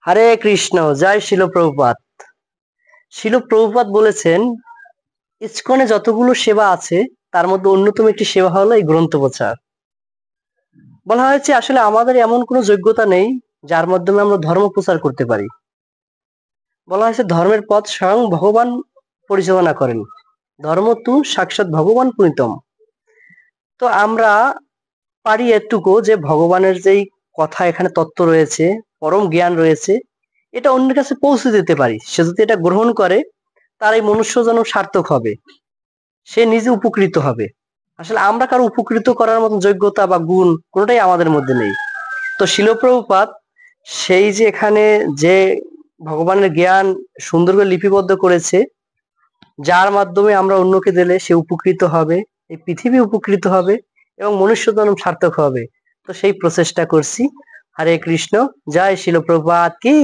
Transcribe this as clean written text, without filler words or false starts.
হরে কৃষ্ণ, জয় শিল প্রভুপাদ। শিল প্রভুপাদ বলেছেন, ইসকনে যতগুলো সেবা আছে তার মধ্যে অন্যতম একটি সেবা হলো এই গ্রন্থ প্রচার। বলা হয়েছে আসলে আমাদের এমন কোনো যোগ্যতা নেই যার মাধ্যমে আমরা ধর্ম প্রচার করতে পারি। বলা হয়েছে ধর্মের পথ স্বয়ং ভগবান পরিচালনা করেন, ধর্ম তু সাক্ষাৎ ভগবান পুনিতম। তো আমরা পারি এটুকু যে ভগবানের যেই কথা এখানে তত্ত্ব রয়েছে, পরম জ্ঞান রয়েছে, এটা অন্যের কাছে পৌঁছে দিতে পারি। সে যদি এটা গ্রহণ করে তার এই মনুষ্য জন্ম সার্থক হবে, সে নিজে উপকৃত হবে। আসলে আমরা কারো উপকৃত করার মতো যোগ্যতা বা গুণ কোনোটাই আমাদের মধ্যে নেই। তো শিল প্রভুপাদ সেই যে এখানে যে ভগবানের জ্ঞান সুন্দর করে লিপিবদ্ধ করেছে, যার মাধ্যমে আমরা অন্যকে দিলে সে উপকৃত হবে, এই পৃথিবী উপকৃত হবে এবং মনুষ্য জন্ম সার্থক হবে। তো সেই প্রচেষ্টা করছি। হরে কৃষ্ণ, জয় শিল প্রভুপাদ কি।